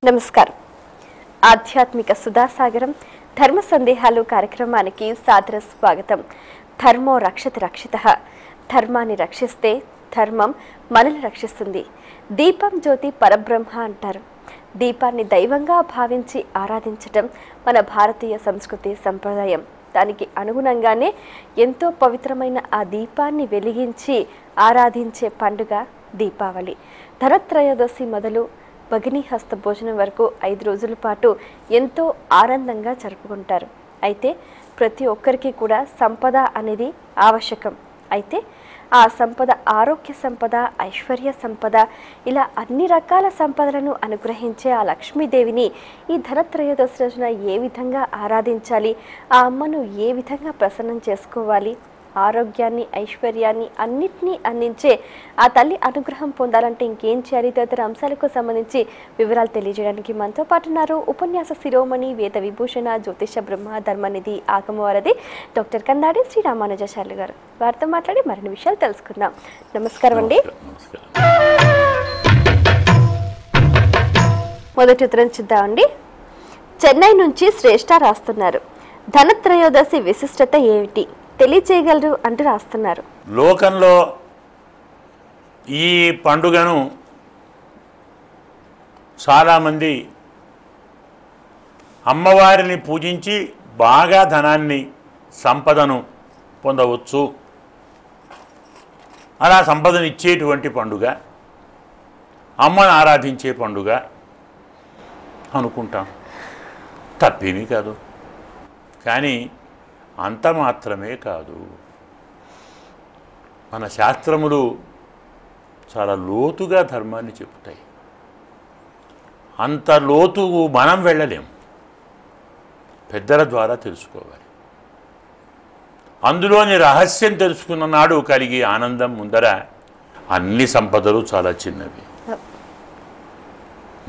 నమస్కారం. ఆధ్యాత్మిక సుధాసాగరం ధర్మ సందేహాలు కార్యక్రమానికి సాదర స్వాగతం. ధర్మో రక్షతి రక్షితః. ధర్మాన్ని రక్షిస్తే ధర్మం మనల్ని రక్షిస్తుంది. దీపం జ్యోతి పరబ్రహ్మ అంటారు. దీపాన్ని దైవంగా భావించి ఆరాధించటం మన భారతీయ సంస్కృతి సంప్రదాయం. దానికి అనుగుణంగానే ఎంతో పవిత్రమైన ఆ దీపాన్ని వెలిగించి ఆరాధించే పండుగ దీపావళి. ధనత్రయోదశి మొదలు భగిని హస్త భోజనం వరకు 5 రోజుల పాటు ఎంతో ఆనందంగా జరుపుకుంటారు. అయితే ప్రతి ఒక్కరికి కూడా సంపద అనేది ఆవశ్యకం. అయితే ఆ సంపద ఆరోగ్య సంపద, ఐశ్వర్య సంపద, ఇలా అన్ని రకాల సంపదలను అనుగ్రహించే ఆ లక్ష్మీదేవిని ఈ ధనత్రయోదశి రోజున ఏ విధంగా ఆరాధించాలి, ఆ అమ్మను ఏ విధంగా ప్రసన్నం చేసుకోవాలి, ఆరోగ్యాన్ని, ఐశ్వర్యాన్ని అన్నిటినీ అందించే ఆ తల్లి అనుగ్రహం పొందాలంటే ఇంకేం చేయాలి తదితర అంశాలకు సంబంధించి వివరాలు తెలియజేయడానికి మనతో పాటు ఉన్నారు ఉపన్యాస శిరోమణి, వేద విభూషణ, జ్యోతిష బ్రహ్మ, ధర్మనిధి, ఆగమవారధి డాక్టర్ కందాడి శ్రీ రామానుజాచార్యులు గారు. వారితో మాట్లాడి మరిన్ని విషయాలు తెలుసుకుందాం. నమస్కారం అండి. మొదటి ఉత్తరం చూద్దామండి. చెన్నై నుంచి శ్రేష్ఠ రాస్తున్నారు. ధనత్రయోదశి విశిష్టత ఏమిటి తెలియచేయగలరు అంటూ రాస్తున్నారు. లోకంలో ఈ పండుగను చాలామంది అమ్మవారిని పూజించి బాగా ధనాన్ని, సంపదను పొందవచ్చు. అలా సంపదను ఇచ్చేటువంటి పండుగ, అమ్మను ఆరాధించే పండుగ అనుకుంటాం. తప్పేమీ కాదు. కానీ అంత మాత్రమే కాదు. మన శాస్త్రములు చాలా లోతుగా ధర్మాన్ని చెబుతాయి. అంత లోతుకు మనం వెళ్ళలేం. పెద్దల ద్వారా తెలుసుకోవాలి. అందులోని రహస్యం తెలుసుకున్న నాడు కలిగే ఆనందం ముందర అన్ని సంపదలు చాలా చిన్నవి.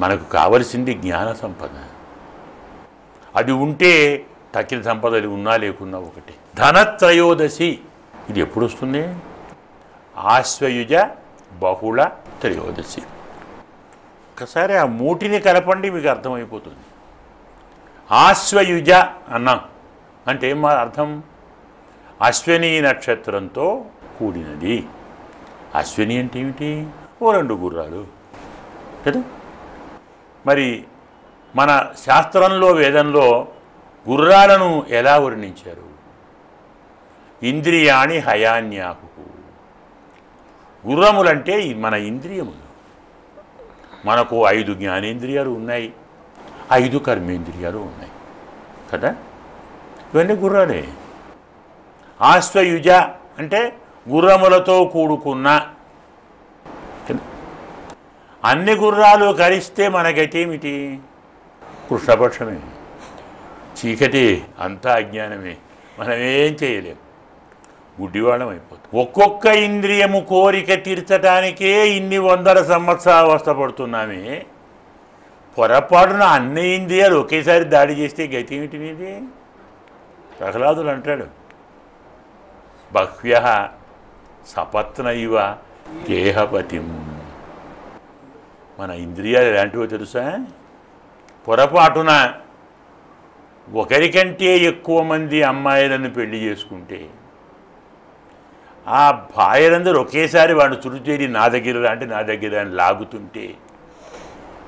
మనకు కావలసింది జ్ఞాన సంపద. అది ఉంటే తక్కిన సంపదలు ఉన్నా లేకున్నా ఒకటి. ధనత్రయోదశి ఇది ఎప్పుడు వస్తుంది? ఆశ్వయుజ బహుళ త్రయోదశి. ఒకసారి ఆ మూటిని కలపండి, మీకు అర్థమైపోతుంది. ఆశ్వయుజ అన్నాం అంటే ఏం అర్థం? అశ్విని నక్షత్రంతో కూడినది. అశ్విని అంటే ఏమిటి? ఓ 2 గుర్రాలు కదా. మరి మన శాస్త్రంలో, వేదంలో గుర్రాలను ఎలా వర్ణించారు? ఇంద్రియాణి హయాన్యాహు. గుర్రములంటే మన ఇంద్రియములు. మనకు 5 జ్ఞానేంద్రియాలు ఉన్నాయి, 5 కర్మేంద్రియాలు ఉన్నాయి కదా. ఇవన్నీ గుర్రాలే. ఆశ్వయుజ అంటే గుర్రములతో కూడుకున్న. అన్ని గుర్రాలు కలిస్తే మనకైతేమిటి? కృష్ణపక్షమే, చీకటి, అంతా అజ్ఞానమే. మనమేం చేయలేం, గుడ్డివాళ్ళం అయిపోతాం. ఒక్కొక్క ఇంద్రియము కోరిక తీర్చడానికే ఇన్ని 100 సంవత్సరాలు అవస్థపడుతున్నామే. పొరపాటున అన్ని ఇంద్రియాలు ఒకేసారి దాడి చేస్తే గతి ఏమిటి మీది? ప్రహ్లాదులు అంటాడు, బహ్వ్యః సపత్నైవ గేహపతిం. మన ఇంద్రియాలు ఎలాంటివో తెలుసా? పొరపాటున ఒకరికంటే ఎక్కువ మంది అమ్మాయిలను పెళ్లి చేసుకుంటే ఆ భార్యలందరూ ఒకేసారి వాడిని చురుచేరి నా దగ్గర అంటే నా దగ్గర అని లాగుతుంటే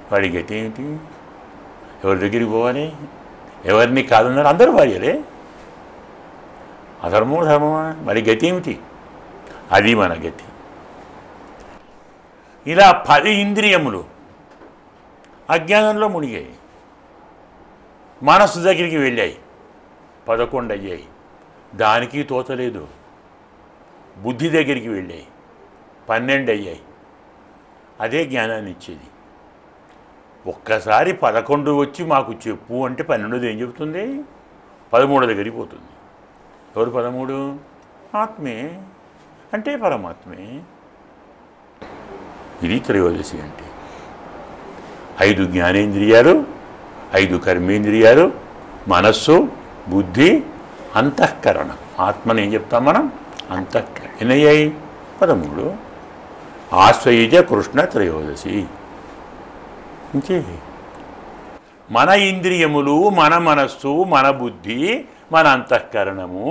వాడి గతి ఏమిటి? ఎవరి దగ్గరికి పోవాలి? ఎవరిని కాదన్నారు? అందరూ భార్యలే. అధర్మో ధర్మమా? మరి గతి ఏమిటి? అది మన గతి. ఇలా 10 ఇంద్రియములు అజ్ఞానంలో మునిగాయి. మనస్సు దగ్గరికి వెళ్ళాయి, 11 అయ్యాయి. దానికి తోచలేదు. బుద్ధి దగ్గరికి వెళ్ళాయి, 12 అయ్యాయి. అదే జ్ఞానాన్ని ఇచ్చేది. ఒక్కసారి 11 వచ్చి మాకు చెప్పు అంటే 12 ఏం చెబుతుంది? 13 దగ్గరికి పోతుంది. ఎవరు 13? ఆత్మే, అంటే పరమాత్మే. ఇది త్రయోదశి అంటే. 5 జ్ఞానేంద్రియాలు, 5 కర్మేంద్రియాలు, మనస్సు, బుద్ధి, అంతఃకరణం. ఆత్మని ఏం చెప్తాం మనం? అంతఃకరణ. ఎన్నయ్యాయి? 13. ఆశ్వయుజ కృష్ణ త్రయోదశి. ఇంకే మన ఇంద్రియములు, మన మనస్సు, మన బుద్ధి, మన అంతఃకరణము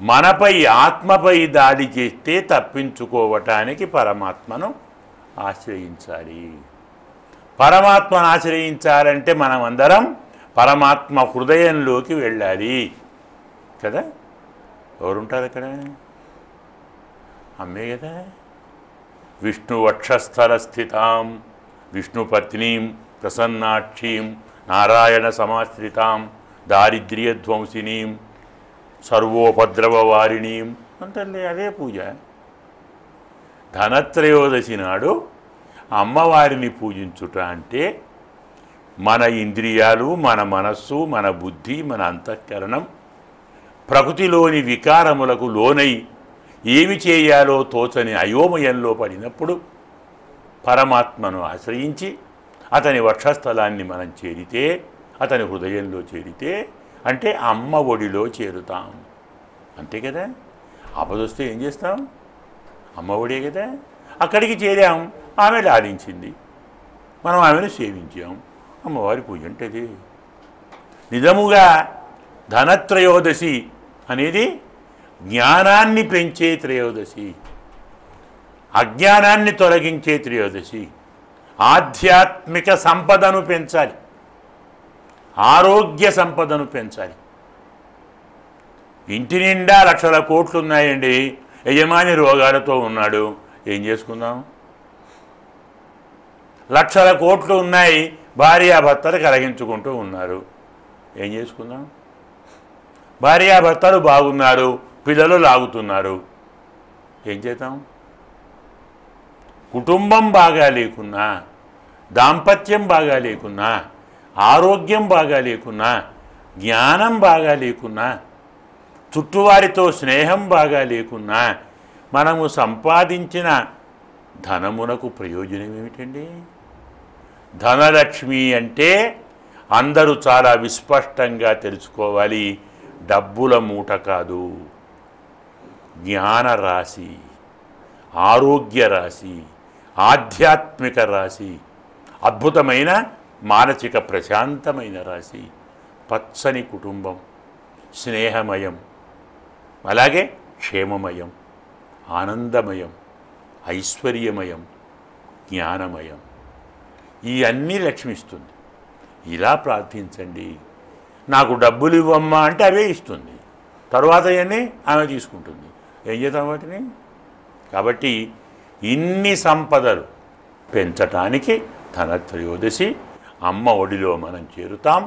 మనపై ఆత్మపై దాడి చేస్తే తప్పించుకోవటానికి పరమాత్మను ఆశ్రయించాలి. పరమాత్మను ఆశ్రయించాలంటే మనమందరం పరమాత్మ హృదయంలోకి వెళ్ళాలి కదా. ఎవరుంటారు అక్కడ? అమ్మే కదా. విష్ణు వక్షస్థల స్థితాం విష్ణుపత్నీం ప్రసన్నాక్షీం నారాయణ సమాశ్రితాం దారిద్ర్యధ్వంసినీం సర్వోపద్రవవారిణీం అంటే అదే పూజ. ధనత్రయోదశి నాడు అమ్మవారిని పూజించుట అంటే మన ఇంద్రియాలు, మన మనస్సు, మన బుద్ధి, మన అంతఃకరణం ప్రకృతిలోని వికారములకు లోనై ఏమి చేయాలో తోచని అయోమయంలో పడినప్పుడు పరమాత్మను ఆశ్రయించి అతని వక్షస్థలాన్ని మనం చేరితే, అతని హృదయంలో చేరితే అంటే అమ్మ ఒడిలో చేరుతాం. అంతే కదా. ఆపదొస్తే ఏం చేస్తాం? అమ్మ ఒడే కదా. అక్కడికి చేరాం, ఆమె లాలించింది, మనం ఆమెను సేవించాం. అమ్మవారి పూజ అంటే అది. నిజముగా ధనత్రయోదశి అనేది జ్ఞానాన్ని పెంచే త్రయోదశి, అజ్ఞానాన్ని తొలగించే త్రయోదశి. ఆధ్యాత్మిక సంపదను పెంచాలి, ఆరోగ్య సంపదను పెంచాలి. ఇంటి నిండా లక్షల కోట్లు ఉన్నాయండి, యజమాని రోగాలతో ఉన్నాడు, ఏం చేసుకుందాం? లక్షల కోట్లు ఉన్నాయి, భార్యాభర్తలు కలగించుకుంటూ ఉన్నారు, ఏం చేసుకుందాం? భార్యాభర్తలు బాగున్నారు, పిల్లలు లాగుతున్నారు, ఏం చేద్దాం? కుటుంబం బాగా లేకున్నా, దాంపత్యం బాగా లేకున్నా, ఆరోగ్యం బాగా లేకున్నా, జ్ఞానం బాగా లేకున్నా, చుట్టువారితో స్నేహం బాగా లేకున్నా మనము సంపాదించిన ధనమునకు ప్రయోజనం ఏమిటండి? ధనలక్ష్మి అంటే అందరూ చాలా విస్పష్టంగా తెలుసుకోవాలి, డబ్బుల మూట కాదు, జ్ఞాన రాశి, ఆరోగ్య రాశి, ఆధ్యాత్మిక రాశి, అద్భుతమైన మానసిక ప్రశాంతమైన రాశి, పచ్చని కుటుంబం, స్నేహమయం, అలాగే క్షేమమయం, ఆనందమయం, ఐశ్వర్యమయం, జ్ఞానమయం. ఈ అన్నీ లక్ష్మిస్తుంది. ఇలా ప్రార్థించండి. నాకు డబ్బులు ఇవ్వమ్మా అంటే అవే ఇస్తుంది, తర్వాత అవన్నీ ఆమె తీసుకుంటుంది, ఏం చేద్దాం వాటిని? కాబట్టి ఇన్ని సంపదలు పెంచటానికి ధనత్రయోదశి అమ్మ ఒడిలో మనం చేరుతాం,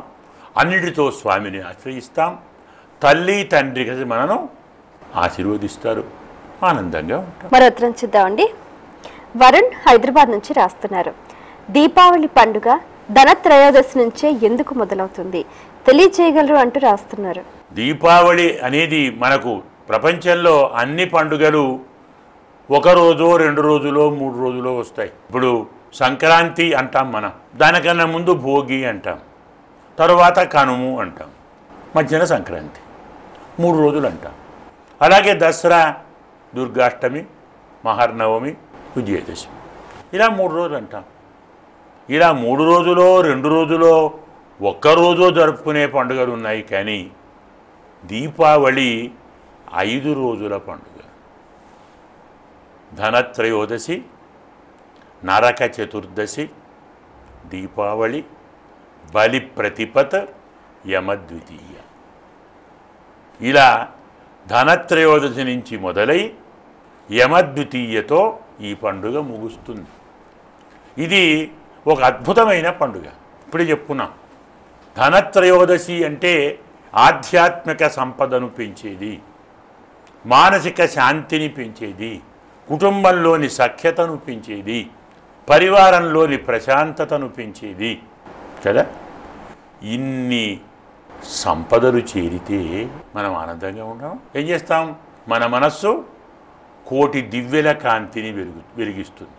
అన్నిటితో స్వామిని ఆశ్రయిస్తాం, తల్లి తండ్రి కలిసి మనను ఆశీర్వదిస్తారు, ఆనందంగా ఉంటాం. మరో ఉత్తరం చూద్దామండి. వరుణ్ హైదరాబాద్ నుంచి రాస్తున్నారు. దీపావళి పండుగ ధనత్రయోదశి నుంచే ఎందుకు మొదలవుతుంది తెలియజేయగలరు అంటూ రాస్తున్నారు. దీపావళి అనేది మనకు ప్రపంచంలో అన్ని పండుగలు ఒక రోజో 2 రోజులో 3 రోజులో వస్తాయి. ఇప్పుడు సంక్రాంతి అంటాం మనం, దానికన్నా ముందు భోగి అంటాం, తరువాత కనుము అంటాం, మధ్యన సంక్రాంతి, 3 రోజులు అంటాం. అలాగే దసరా, దుర్గాష్టమి, మహర్నవమి, విజయదశమి, ఇలా 3 రోజులు అంటాం. ఇలా 3 రోజులో 2 రోజులో 1 రోజు జరుపుకునే పండుగలు ఉన్నాయి. కానీ దీపావళి 5 రోజుల పండుగ. ధనత్రయోదశి, నరక చతుర్దశి, దీపావళి, బలి ప్రతిపత్, యమద్వితీయ. ఇలా ధనత్రయోదశి నుంచి మొదలై యమద్వితీయతో ఈ పండుగ ముగుస్తుంది. ఇది ఒక అద్భుతమైన పండుగ. ఇప్పుడే చెప్పుకున్నాం, ధనత్రయోదశి అంటే ఆధ్యాత్మిక సంపదను పెంచేది, మానసిక శాంతిని పెంచేది, కుటుంబంలోని సఖ్యతను పెంచేది, పరివారంలోని ప్రశాంతతను పెంచేది కదా. ఇన్ని సంపదలు చేరితే మనం ఆనందంగా ఉంటాం. ఏం చేస్తాం? మన మనస్సు కోటి దివ్యల కాంతిని వెలిగిస్తుంది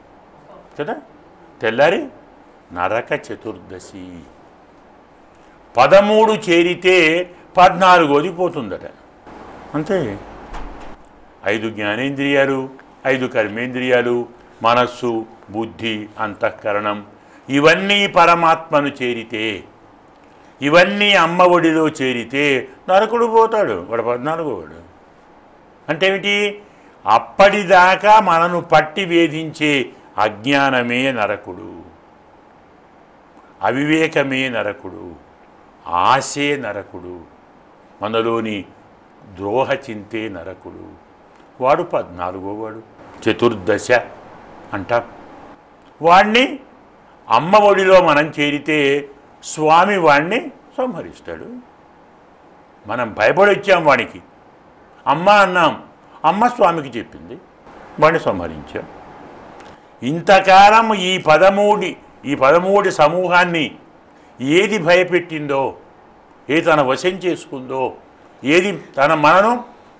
కదా. తెల్లారి నరక చతుర్దశి, 13 చేరితే 14 పోతుందట. అంతే. 5 జ్ఞానేంద్రియాలు, 5 కర్మేంద్రియాలు, మనస్సు, బుద్ధి, అంతఃకరణం, ఇవన్నీ పరమాత్మను చేరితే ఇవన్నీ అమ్మ ఒడిలో చేరితే నరకుడు పోతాడు, వాడు 14 వాడు. అంటే ఏమిటి? అప్పటిదాకా మనను పట్టి వేధించే అజ్ఞానమే నరకుడు, అవివేకమే నరకుడు, ఆశే నరకుడు, మనలోని ద్రోహ చింతే నరకుడు. వాడు 14వ వాడు, చతుర్దశ అంటాం. వాణ్ణి అమ్మ ఒడిలో మనం చేరితే స్వామి వాణ్ణి సంహరిస్తాడు. మనం భయపడి వచ్చాం వానికి, అమ్మ అన్నాం, అమ్మ స్వామికి చెప్పింది, వాడిని సంహరించాం. ఇంతకాలం ఈ 13 సమూహాన్ని ఏది భయపెట్టిందో, ఏది తన వశం చేసుకుందో, ఏది మనను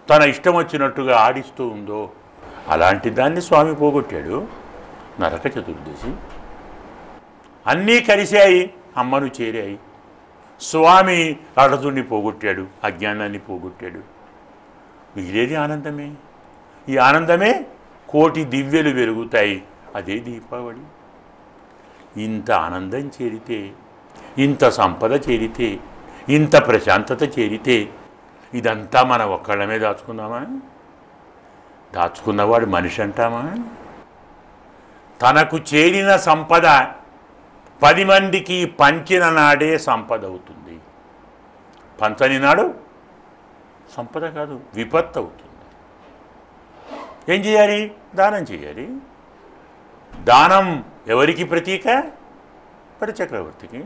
తన ఇష్టం వచ్చినట్టుగా ఆడిస్తూ ఉందో, అలాంటి దాన్ని స్వామి పోగొట్టాడు. నరక చతుర్దశి అన్నీ కలిశాయి, అమ్మను చేరాయి. స్వామి అర్హతుడిని పోగొట్టాడు, అజ్ఞానాన్ని పోగొట్టాడు. మిగిలేది ఆనందమే. ఈ ఆనందమే కోటి దివ్యలు వెలుగుతాయి, అదే దీపావళి. ఇంత ఆనందం చేరితే, ఇంత సంపద చేరితే, ఇంత ప్రశాంతత చేరితే, ఇదంతా మన ఒక్కళ్ళమే దాచుకుందామా? దాచుకున్నవాడు మనిషి అంటామా? తనకు చేరిన సంపద 10 మందికి పంచిన నాడే సంపద అవుతుంది. పంచని నాడు సంపద కాదు, విపత్తు అవుతుంది. ఏం చేయాలి? దానం చేయాలి. దానం ఎవరికి ప్రతీక? పరిచక్రవర్తికి.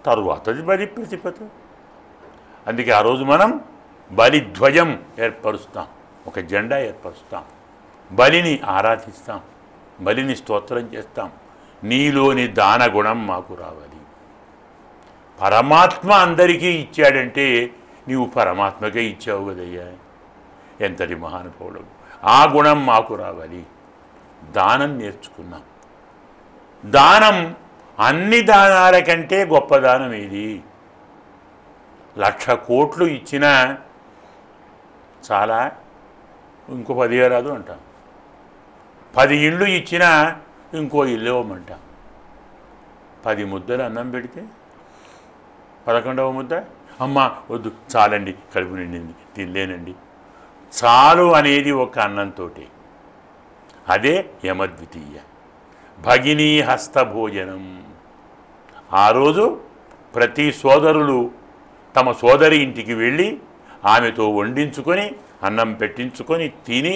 తరువాతది బలి ప్రతిపద. అందుకే ఆ రోజు మనం బలిధ్వజం ఏర్పరుస్తాం, ఒక జెండా ఏర్పరుస్తాం, బలిని ఆరాధిస్తాం, బలిని స్తోత్రం చేస్తాం. నీలోని దాన గుణం మాకు రావాలి. పరమాత్మ అందరికీ ఇచ్చాడంటే నీవు పరమాత్మకే ఇచ్చావు కదయ్యా, ఎంతటి మహానుభావుడు. ఆ గుణం మాకు రావాలి. దానం నేర్చుకున్నాం. దానం అన్ని దానాల కంటే గొప్ప దానం ఏది? 1,00,000 కోట్లు ఇచ్చినా చాలా, ఇంకో 10 రాదు అంటాం. 10 ఇండ్లు ఇచ్చినా ఇంకో ఇల్లు ఇవ్వమంటాం. 10 ముద్దలు అన్నం పెడితే 11వ ముద్ద అమ్మ వద్దు, చాలండి, కడుపు నిండింది, తినలేనండి. చాలు అనేది ఒక అన్నంతో. అదే యమద్వితీయ భగినీ హస్తభోజనం. ఆ రోజు ప్రతి సోదరులు తమ సోదరి ఇంటికి వెళ్ళి ఆమెతో వండించుకొని, అన్నం పెట్టించుకొని తిని,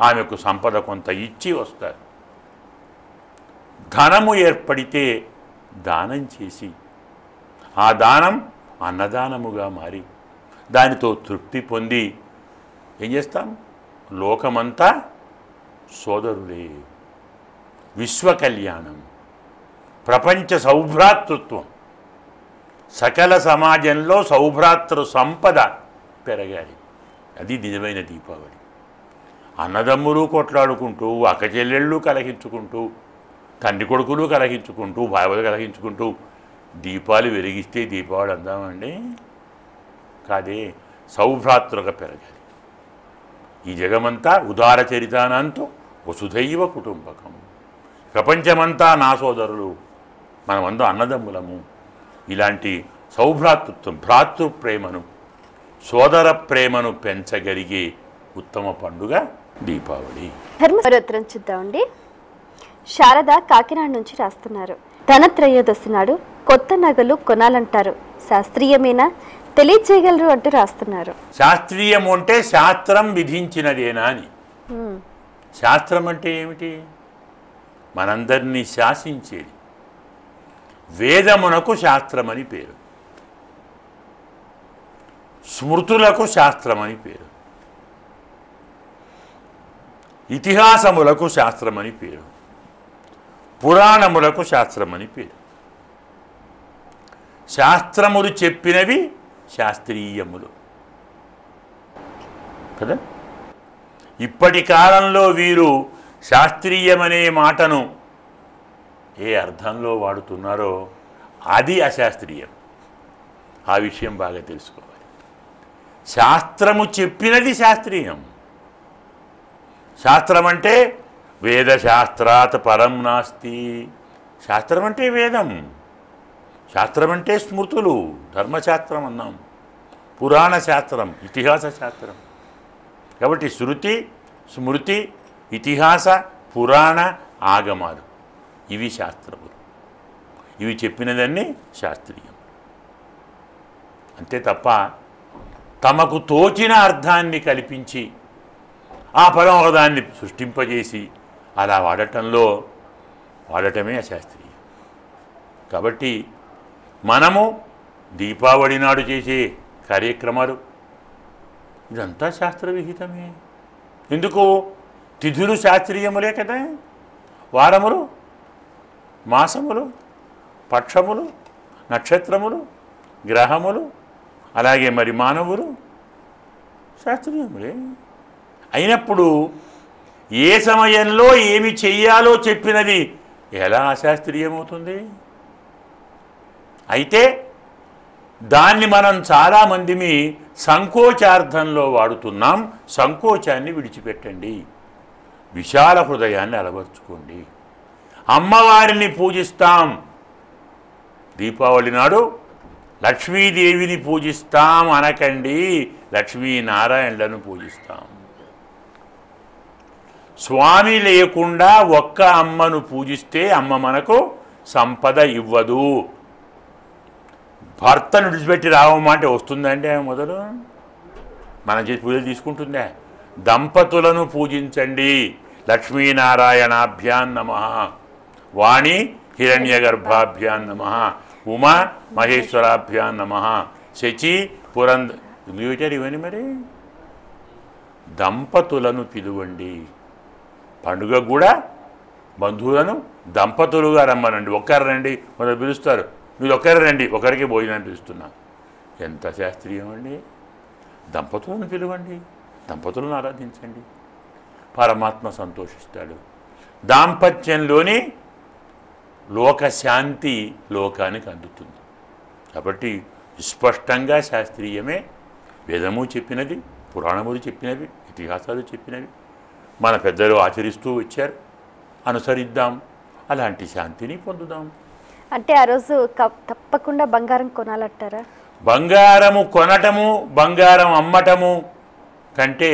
ఆమెకు సంపద కొంత ఇచ్చి వస్తారు. ధనము ఏర్పడితే దానం చేసి, ఆ దానం అన్నదానముగా మారి దానితో తృప్తి పొంది ఏం చేస్తాం? లోకమంతా సోదరులే, విశ్వ కళ్యాణం, ప్రపంచ సౌభ్రాతృత్వం, సకల సమాజంలో సౌభ్రాతృ సంపద పెరగాలి. అది నిజమైన దీపావళి. అన్నదమ్ములు కొట్లాడుకుంటూ, అక్కచెల్లెళ్ళు కలహించుకుంటూ, తండ్రి కొడుకులు కలహించుకుంటూ, భార్యలు కలహించుకుంటూ దీపాలు వెలిగిస్తే దీపావళి అందామండి? కాదే, సౌభ్రాతృగా పెరగాలి. ఈ జగమంతా ఉదార చరితానంతో వసుధైవ కుటుంబకం. ప్రపంచమంతా నా సోదరులు, మనమందరం అన్నదమ్ములము. ఇలాంటి సౌభ్రాతృత్వం, భ్రాతృప్రేమను, సోదర ప్రేమను పెంచగలిగే ఉత్తమ పండుగ దీపావళి. ధర్మస్తోత్రం చూద్దామండి. శారద కాకినాడ నుంచి రాస్తున్నారు. ధనత్రయోదశి నాడు కొత్త నగలు కొనాలంటారు, శాస్త్రీయమేనా? తెలియచేయగలరు అంటూ రాస్తున్నారు. శాస్త్రీయం అంటే శాస్త్రం విధించినదేనా అని. శాస్త్రం అంటే ఏమిటి? మనందరినీ శాసించేది. వేదమునకు శాస్త్రమని పేరు, స్మృతులకు శాస్త్రమని పేరు, ఇతిహాసములకు శాస్త్రమని పేరు, పురాణములకు శాస్త్రమని పేరు. శాస్త్రములు చెప్పినవి శాస్త్రీయములు కదా. ఇప్పటి కాలంలో వీరు శాస్త్రీయమనే మాటను ఏ అర్థంలో వాడుతున్నారో అది అశాస్త్రీయం. ఆ విషయం బాగా తెలుసుకోవాలి. శాస్త్రము చెప్పినది శాస్త్రీయం. శాస్త్రం అంటే వేదశాస్త్రాత్ పరం నాస్తి. శాస్త్రం అంటే వేదం, శాస్త్రం అంటే స్మృతులు, ధర్మశాస్త్రం అన్నాం, పురాణ శాస్త్రం, ఇతిహాస శాస్త్రం. కాబట్టి శృతి, స్మృతి, ఇతిహాస, పురాణ, ఆగమాలు ఇవి శాస్త్రములు. ఇవి చెప్పినదన్నీ శాస్త్రీయం. అంతే తప్ప తమకు తోచిన అర్థాన్ని కల్పించి ఆ పరమపదాన్ని సృష్టింపజేసి అలా వాడటమే అశాస్త్రీయం. కాబట్టి మనము దీపావళి నాడు చేసే కార్యక్రమాలు ఇదంతా శాస్త్రవిహితమే. ఎందుకు? తిథులు శాస్త్రీయములే కదా. వారములు, మాసములు, పక్షములు, నక్షత్రములు, గ్రహములు, అలాగే మరి మానవులు శాస్త్రీయములే. అయినప్పుడు ఏ సమయంలో ఏమి చెయ్యాలో చెప్పినది ఎలా అశాస్త్రీయమవుతుంది? అయితే దాన్ని మనం చాలామందిమి సంకోచార్థంలో వాడుతున్నాం. సంకోచాన్ని విడిచిపెట్టండి, విశాల హృదయాన్ని అలవర్చుకోండి. అమ్మవారిని పూజిస్తాం, దీపావళి నాడు లక్ష్మీదేవిని పూజిస్తాం అనకండి, లక్ష్మీనారాయణలను పూజిస్తాం. స్వామి లేకుండా ఒక్క అమ్మను పూజిస్తే అమ్మ మనకు సంపద ఇవ్వదు. భర్తను విడిచిపెట్టి రావమంటే వస్తుందండి ఆమె మొదలు? మనం చేసి పూజలు తీసుకుంటుందా? దంపతులను పూజించండి. లక్ష్మీనారాయణాభ్యాం నమః, వాణి హిరణ్యగర్భాభ్యాం నమః, ఉమా మహేశ్వరాభ్యాం నమః, శచి ఇవన్నీ మరి దంపతులను పిలువండి. పండుగ కూడా బంధువులను దంపతులుగా రమ్మనండి. ఒక్కరు రండి మొదలు పిలుస్తారు, మీరు ఒక్కరు రండి, ఒకరికి భోజనాన్ని పిలుస్తున్నాం. ఎంత శాస్త్రీయం అండి! దంపతులను పిలువండి, దంపతులను ఆరాధించండి, పరమాత్మ సంతోషిస్తాడు. దాంపత్యంలోని లోకశాంతి లోకానికి అందుతుంది. కాబట్టి స్పష్టంగా శాస్త్రీయమే. వేదము చెప్పినది, పురాణములు చెప్పినవి, ఇతిహాసాలు చెప్పినవి, మన పెద్దలు ఆచరిస్తూ వచ్చారు. అనుసరిద్దాం, అలాంటి శాంతిని పొందుదాం. అంటే ఆ రోజు తప్పకుండా బంగారం కొనాలంటారా? బంగారము కొనటము, బంగారం అమ్మటము కంటే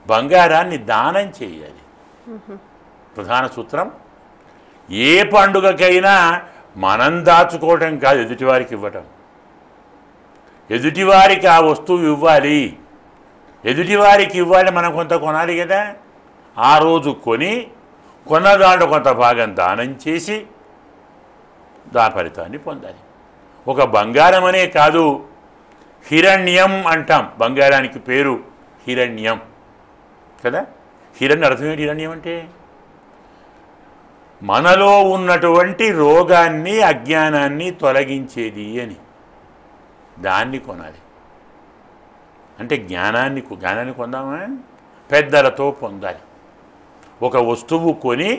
బంగారాన్ని దానం చేయాలి. ప్రధాన సూత్రం. ఏ పండుగకైనా మనం దాచుకోవటం కాదు, ఎదుటివారికి ఇవ్వటం. ఎదుటివారికి ఆ వస్తువు ఇవ్వాలి, ఎదుటివారికి ఇవ్వాలి. మనం కొంత కొనాలి కదా. ఆ రోజు కొన్న దాంట్లో కొంత భాగం దానం చేసి ఫలితాన్ని పొందాలి. ఒక బంగారం అనే కాదు, హిరణ్యం అంటాం. బంగారానికి పేరు హిరణ్యం కదా. హిరణ్య అర్థం ఏంటి? హిరణ్యం అంటే మనలో ఉన్నటువంటి రోగాన్ని, అజ్ఞానాన్ని తొలగించేది అని. దాన్ని కొనాలి. అంటే జ్ఞానాన్ని కొందామా? పెద్దలతో పొందాలి. ఒక వస్తువు కొని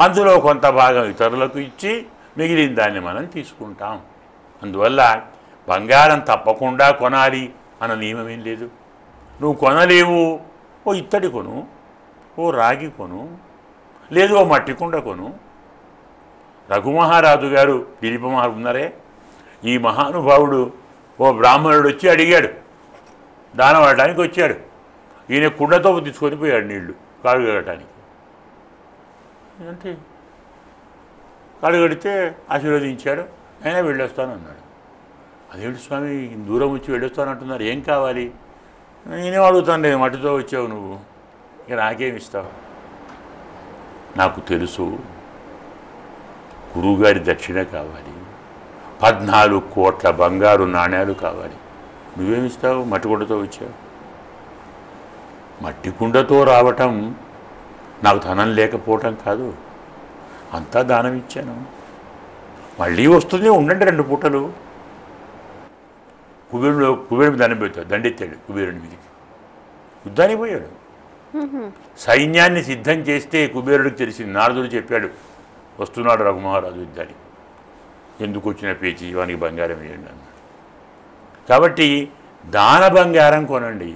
అందులో కొంత భాగం ఇతరులకు ఇచ్చి మిగిలిన దాన్ని మనం తీసుకుంటాం. అందువల్ల బంగారం తప్పకుండా కొనాలి అన్న నియమం ఏం లేదు. నువ్వు కొనలేవు, ఓ ఇత్తడి కొను, ఓ రాగి కొను, లేదు ఓ మట్టి కుండ కొను. రఘుమహారాజు గారు, దిలీప మహారాజు ఉన్నారే, ఈ మహానుభావుడు ఓ బ్రాహ్మణుడు వచ్చి అడిగాడు, దానం అడటానికి వచ్చాడు. ఈయన కుండతో తీసుకొని పోయాడు నీళ్లు కాళ్ళు కడటానికి. అంటే కాళ్ళు కడితే ఆశీర్వదించాడు. అయినా వెళ్ళొస్తాను అన్నాడు. అదేంటి స్వామి, దూరం వచ్చి వెళ్ళొస్తాను అంటున్నారు, ఏం కావాలి? నేనేం అడుగుతాను, లేదు మట్టితో వచ్చావు నువ్వు, ఇక నాకేమి ఇస్తావు? నాకు తెలుసు, గురువుగారి దక్షిణ కావాలి, 14 కోట్ల బంగారు నాణ్యాలు కావాలి. నువ్వేమిస్తావు? మట్టి కుండతో వచ్చావు. మట్టి కుండతో రావటం నాకు ధనం లేకపోవటం కాదు, అంతా దానం ఇచ్చాను. మళ్ళీ వస్తుంది, ఉండండి 2 పూటలు. కుబేరుని దండం పెడతాడు, దండెత్తాడు కుబేరుని మీదకి, యుద్ధానికి పోయాడు. సైన్యాన్ని సిద్ధం చేస్తే కుబేరుడికి తెలిసింది. నారదుడు చెప్పాడు, వస్తున్నాడు రఘుమహారాజు యుద్ధానికి, ఎందుకు వచ్చిన పేచి, వానికి బంగారం వేయండి అన్నాడు. కాబట్టి దాన బంగారం కొనండి,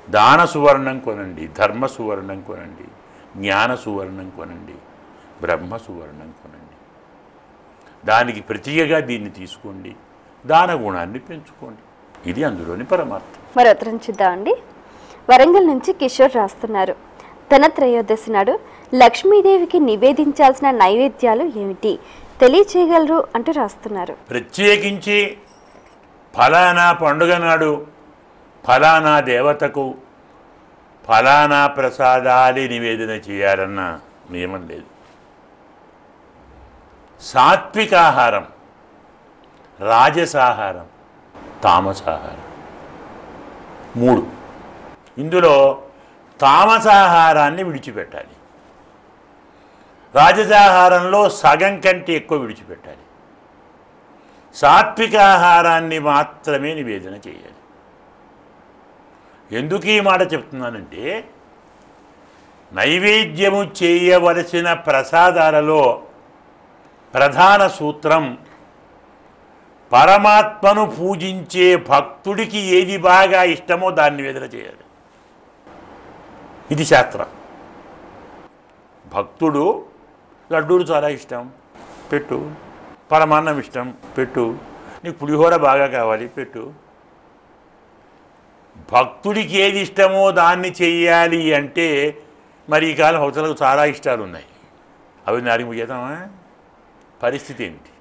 దాన సువర్ణం కొనండి, ధర్మ సువర్ణం కొనండి, జ్ఞాన సువర్ణం కొనండి, బ్రహ్మ సువర్ణం కొనండి. దానికి ప్రతీకగా దీన్ని తీసుకోండి, దాన గుణాన్ని పెంచుకోండి. ఇది అందులోని పరమార్థం. మరి ఉత్తరం చూద్దామండి. వరంగల్ నుంచి కిషోర్ రాస్తున్నారు. ధనత్రయోదశి నాడు లక్ష్మీదేవికి నివేదించాల్సిన నైవేద్యాలు ఏమిటి తెలియచేయగలరు అంటూ రాస్తున్నారు. ప్రత్యేకించి ఫలానా పండుగ నాడు ఫలానా దేవతకు ఫలానా ప్రసాదాలు నివేదన చేయాలన్న నియమం లేదు. సాత్వికాహారం, రాజసాహారం, తామసాహారం 3. ఇందులో తామసాహారాన్ని విడిచిపెట్టాలి. రాజసాహారంలో సగం కంటే ఎక్కువ విడిచిపెట్టాలి. సాత్వికాహారాన్ని మాత్రమే నివేదన చేయాలి. ఎందుకు ఈ మాట చెప్తున్నానంటే, నైవేద్యము చేయవలసిన ప్రసాదాలలో ప్రధాన సూత్రం పరమాత్మను పూజించే భక్తుడికి ఏది బాగా ఇష్టమో దాన్ని నివేదన చేయాలి. ఇది శాస్త్రం. భక్తుడు లడ్డూలు చాలా ఇష్టం, పెట్టు. పరమాన్నం ఇష్టం, పెట్టు. నీకు పులిహోర బాగా కావాలి, పెట్టు. భక్తుడికి ఏది ఇష్టమో దాన్ని చెయ్యాలి అంటే మరి ఈ కాలం భక్తులకు చాలా ఇష్టాలు ఉన్నాయి. అవి నాలుగు చేద్దామా? పరిస్థితి ఏమిటి?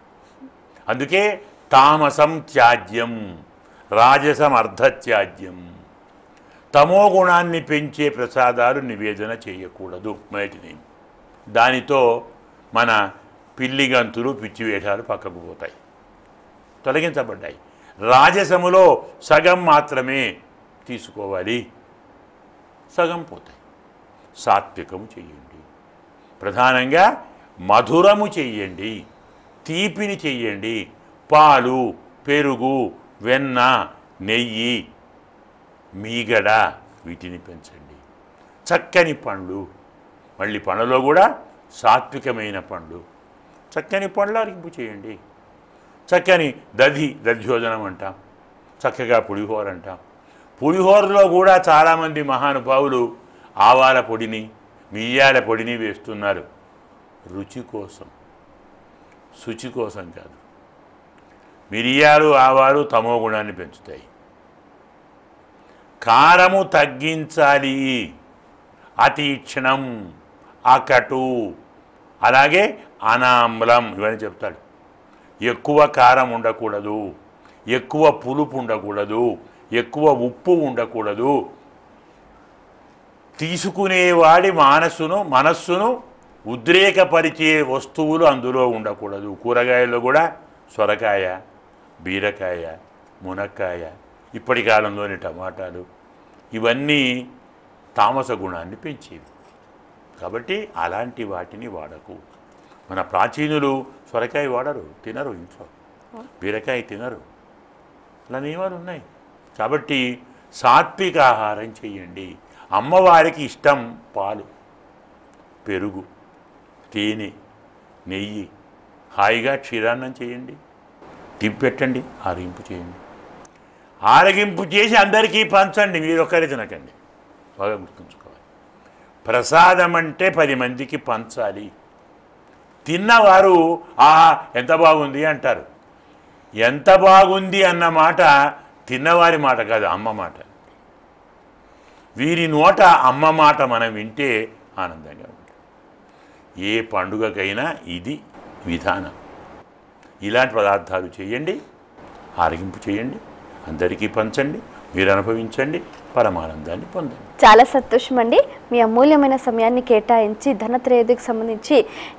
అందుకే తామసం త్యాజ్యం, రాజసం అర్ధత్యాజ్యం. తమో గుణాన్ని పెంచే ప్రసాదాలు నివేదన చేయకూడదు. మొదటిది. దానితో మన పిల్లి గంతులు పిచ్చి వేషాలు పక్కకు పోతాయి, తొలగించబడ్డాయి. రాజసములో సగం మాత్రమే తీసుకోవాలి, సగం పోతాయి. సాత్వికము చెయ్యండి, ప్రధానంగా మధురము చెయ్యండి, తీపిని చెయ్యండి. పాలు, పెరుగు, వెన్న, నెయ్యి, మీగడ వీటిని పెంచండి. చక్కని పండ్లు, మళ్ళీ పండ్లలో కూడా సాత్వికమైన పండ్లు, చక్కని పండ్లు అరింపు చేయండి. చక్కని దధ్యోజనం అంటాం, చక్కగా పులిహోర అంటాం. పులిహోరలో కూడా చాలామంది మహానుభావులు ఆవాల పొడిని, మిరియాల పొడిని వేస్తున్నారు. రుచి కోసం, శుచి కోసం కాదు. మిరియాలు, ఆవాలు తమో గుణాన్ని పెంచుతాయి. కారము తగ్గించాలి, అతీక్షణం, అకటు, అలాగే అనామ్లం ఇవన్నీ చెప్తాడు. ఎక్కువ కారం ఉండకూడదు, ఎక్కువ పులుపు ఉండకూడదు, ఎక్కువ ఉప్పు ఉండకూడదు. తీసుకునేవాడి మనస్సును ఉద్రేకపరిచే వస్తువులు అందులో ఉండకూడదు. కూరగాయల్లో కూడా సొరకాయ, బీరకాయ, మునక్కాయ, ఇప్పటి కాలంలోని టమాటాలు, ఇవన్నీ తామస గుణాన్ని పెంచేవి. కాబట్టి అలాంటి వాటిని వాడకు. మన ప్రాచీనులు సొరకాయ వాడరు, తినరు, ఇంట్లో బీరకాయ తినరు. అలా నియమాలు ఉన్నాయి. కాబట్టి సాత్విక ఆహారం చెయ్యండి. అమ్మవారికి ఇష్టం పాలు, పెరుగు, తేనె, నెయ్యి. హాయిగా క్షీరాన్నం చేయండి, తిప్పెట్టండి, ఆరగింపు చేయండి. ఆరగింపు చేసి అందరికీ పంచండి, మీరు ఒక్కరే తినకండి. బాగా గుర్తుంచుకోవాలి. ప్రసాదం అంటే 10 మందికి పంచాలి. తిన్నవారు ఆహా ఎంత బాగుంది అంటారు. ఎంత బాగుంది అన్న మాట తిన్నవారి మాట కాదు, అమ్మ మాట. వీరి నోట అమ్మ మాట మనం వింటే ఆనందంగా ఉంటుంది. ఏ పండుగకైనా ఇది విధానం. ఇలాంటి పదార్థాలు చేయండి, ఆరగింపు చేయండి, అందరికీ పంచండి, మీరు అనుభవించండి, పరమానందాన్ని పొందండి. చాలా సంతోషం అండి. మీ అమూల్యమైన సమయాన్ని కేటాయించి ధనత్రయోదశికి సంబంధించి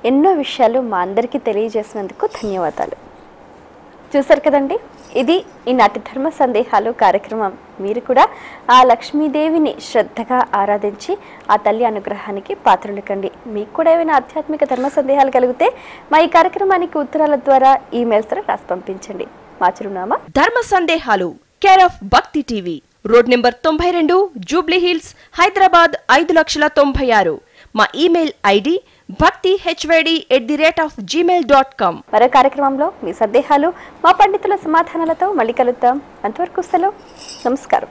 ఎన్నో విషయాలు మా అందరికీ తెలియజేసినందుకు ధన్యవాదాలు. చూసారు కదండి, ఇది ఈనాటి ధర్మ సందేహాలు కార్యక్రమం. మీరు కూడా ఆ లక్ష్మీదేవిని శ్రద్ధగా ఆరాధించి ఆ తల్లి అనుగ్రహానికి పాత్రలు కండి. మీకు కూడా ఏమైనా ఆధ్యాత్మిక ధర్మ సందేహాలు కలిగితే మా ఈ కార్యక్రమానికి ఉత్తరాల ద్వారా, ఈమెయిల్స్ ద్వారా రాసి పంపించండి. మా చిరునామా ధర్మ సందేహాలు, కేర్ ఆఫ్ భక్తి TV, road number 92, Jubilee hills, Hyderabad 5,96,000. మా ఈమెయిల్ ఐడి bhakti@gmail.com. మరో కార్యక్రమంలో మీ సందేహాలు, మా పండితుల సమాధానాలతో మళ్ళీ కలుద్దాం. అంతవరకు సెలవు. నమస్కారం.